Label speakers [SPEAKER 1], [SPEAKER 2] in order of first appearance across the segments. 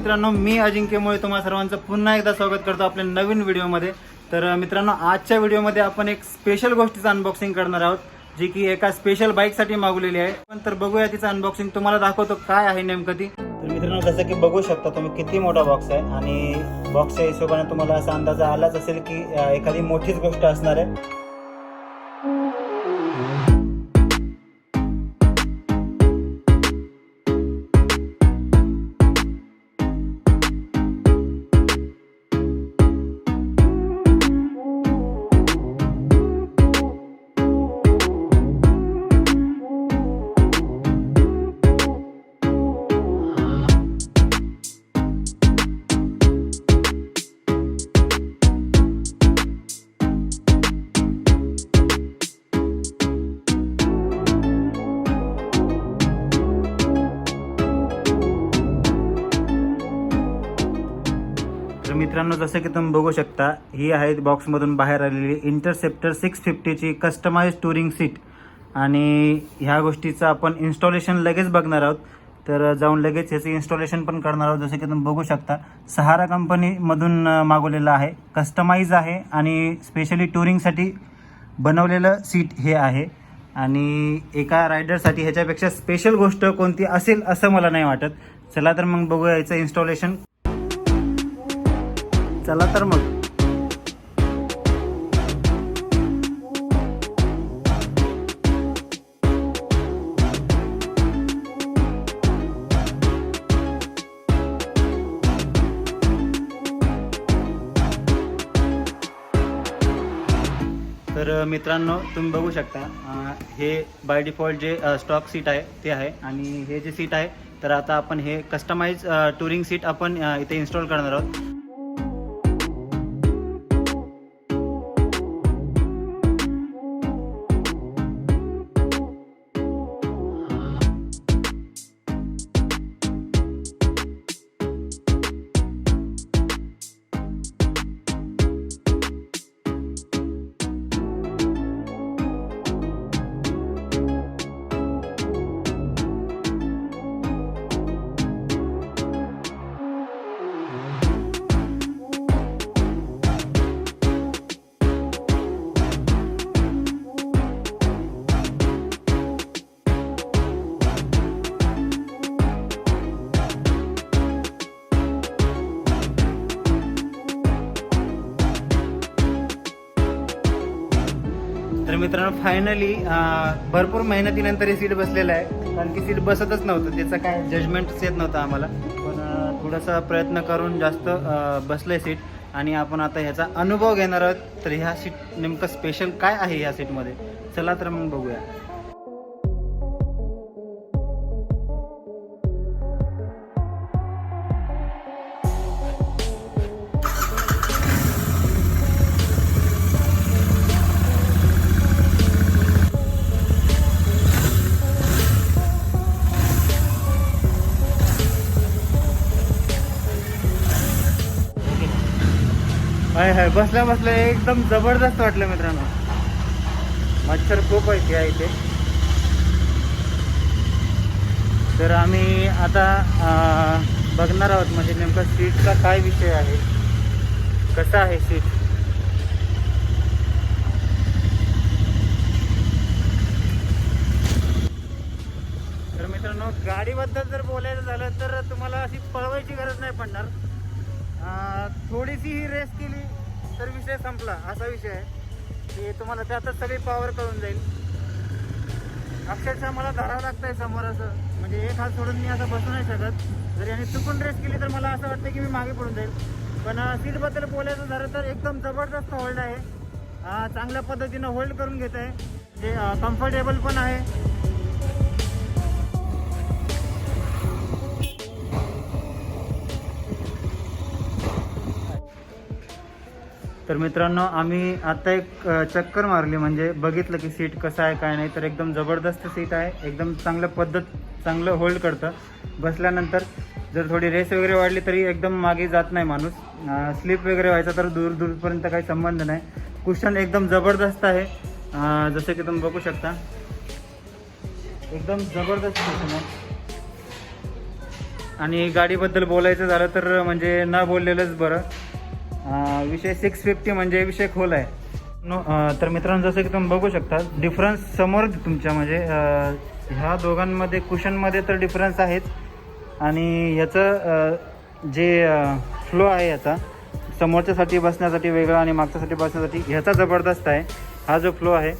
[SPEAKER 1] मित्रांनो, मी अजिंक्य मुळे तुम्हा सर्वांचं पुन्हा एकदा स्वागत करतो आपल्या नवीन व्हिडिओमध्ये। तर मित्रांनो, आजच्या व्हिडिओमध्ये आपण एक स्पेशल गोष्टीचं अनबॉक्सिंग करणार आहोत, जी की एका स्पेशल बाईकसाठी मागवलेली आहे। पण तर बघूया तिचं अनबॉक्सिंग, तुम्हाला दाखवतो काय आहे नेमकं ती। तर मित्रांनो, जसं की बघू शकता तुम्ही किती मोठा बॉक्स आहे आणि बॉक्सच्या हिशोबाने तुम्हाला असा अंदाज आलाच असेल की एखादी मोठीच गोष्ट असणार आहे। तर मित्रांनो, जसं की तुम्ही बघू शकता, ही आहे बॉक्समधून बाहेर आलेली इंटरसेप्टर 650ची कस्टमाइज टूरिंग सीट। आणि ह्या गोष्टीचं आपण इन्स्टॉलेशन लगेच बघणार आहोत, तर जाऊन लगेच ह्याचं इन्स्टॉलेशन पण करणार आहोत। जसं की तुम्ही बघू शकता, सहारा कंपनीमधून मागवलेलं आहे, कस्टमाइज आहे आणि स्पेशली टूरिंगसाठी बनवलेलं सीट हे आहे। आणि एका रायडरसाठी ह्याच्यापेक्षा स्पेशल गोष्ट कोणती असेल असं मला नाही वाटत। चला तर मग बघूया याचं इन्स्टॉलेशन। चला तर मग तर मित्रांनो, तुम्ही बघू शकता, हे बाय डिफॉल्ट जे स्टॉक सीट आहे ते आहे। आणि हे जे सीट आहे, तर आता आपण हे कस्टमाइज टूरिंग सीट आपण इथे इन्स्टॉल करणार आहोत। तर मित्रांनो, फायनली भरपूर मेहनतीनंतर ही सीट बसलेलं आहे, कारण की सीट बसतच नव्हतं, त्याचा काय जजमेंटच येत नव्हतं आम्हाला। पण थोडासा प्रयत्न करून जास्त बसलं सीट आणि आपण आता ह्याचा अनुभव घेणार आहोत। तर ह्या सीट नेमकं स्पेशल काय आहे ह्या सीटमध्ये, चला तर मग बघूया। हाय बसल्या बसल्या एकदम जबरदस्त वाटलं मित्रांनो। मच्छर खूप आहे इथे। तर आम्ही आता बघणार आहोत म्हणजे नेमका सीटचा काय विषय आहे, कसा आहे सीट। तर मित्रांनो, गाडीबद्दल जर बोलायचं झालं तर तुम्हाला अशी पळवायची गरज नाही पडणार। थोडीशी ही रेस केली तर विषय संपला, असा विषय आहे की तुम्हाला त्यातच सगळी पॉवर कळून जाईल। अक्षरशः मला धरावं लागतं आहे समोर, असं म्हणजे एक हात सोडून मी असं बसू नाही शकत। जर याने चुकून रेस केली तर मला असं वाटतं की मी मागे पडून जाईल। पण सीटबद्दल बोलायचं झालं तर एकदम जबरदस्त होल्ड आहे, चांगल्या पद्धतीनं होल्ड करून घेत आहे, जे कम्फर्टेबल पण आहे। तर मित्रांनो, आम्ही आता एक चक्कर मारली, म्हणजे बघितलं की सीट कसं आहे काय नाही। तर एकदम जबरदस्त सीट आहे, एकदम चांगलं होल्ड करतं बसल्यानंतर। जर थोडी रेस वगैरे वाढली तरी एकदम मागे जात नाही माणूस। स्लिप वगैरे व्हायचा तर दूरपर्यंत काही संबंध नाही। कुशन एकदम जबरदस्त आहे, जसं की तुम्ही बघू शकता, एकदम जबरदस्त कुशन आहे। आणि गाडीबद्दल बोलायचं झालं तर म्हणजे न बोललेलंच बरं. विषय 650 म्हणजे विषय खोल आहे. तर मित्रांनो, जसं की तुम्ही बघू शकता डिफरन्स समोर तुमच्या म्हणजे ह्या दोघांमध्ये कुशनमध्ये तर डिफरन्स आहेच. आणि ह्याचं जे फ्लो आहे याचा समोरच्यासाठी बसण्यासाठी वेगळा आणि मागच्यासाठी बसण्यासाठी ह्याचा जबरदस्त आहे. हा जो फ्लो आहे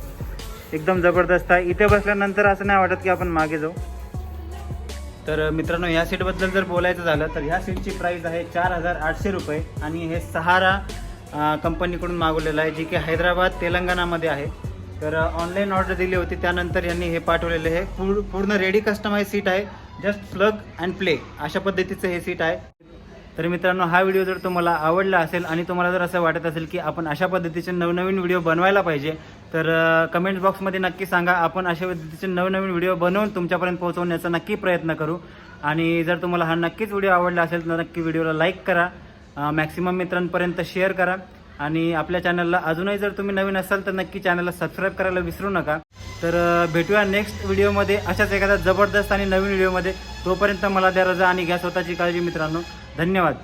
[SPEAKER 1] एकदम जबरदस्त आहे. इथे बसल्यानंतर असं नाही वाटत की आपण मागे जाऊ. तर मित्रांनो, ह्या सीटबद्दल जर बोलायचं झालं तर ह्या सीटची प्राईस आहे 4800 रुपये आणि हे सहारा कंपनीकडून मागवलेलं आहे, जी की हैदराबाद तेलंगणामध्ये आहे. तर ऑनलाईन ऑर्डर दिली होती, त्यानंतर यांनी हे पाठवलेलं आहे. पूर्ण रेडी कस्टमाइज सीट आहे. जस्ट प्लग अँड प्ले अशा पद्धतीचं हे सीट आहे. तर मित्रांनो, हा व्हिडिओ जर तुम्हाला आवडला असेल आणि तुम्हाला जर असं वाटत असेल की आपण अशा पद्धतीचे नवनवीन व्हिडिओ बनवायला पाहिजे, तर कमेंट बॉक्समध्ये नक्की सांगा. आपण अशा पद्धतीचे नवनवीन व्हिडिओ बनवून तुमच्यापर्यंत पोहोचवण्याचा नक्की प्रयत्न करू. आणि जर तुम्हाला हा नक्कीच व्हिडिओ आवडला असेल तर नक्की व्हिडिओला लाईक करा, मॅक्सिमम मित्रांपर्यंत शेअर करा. आणि आपल्या चॅनलला अजूनही जर तुम्ही नवीन असाल तर नक्की चॅनलला सबस्क्राईब करायला विसरू नका. तर भेटूया नेक्स्ट व्हिडिओमध्ये अशाच एखाद्या जबरदस्त आणि नवीन व्हिडिओमध्ये. तोपर्यंत मला द्या रजा आणि घ्या स्वतःची काळजी मित्रांनो. धन्यवाद.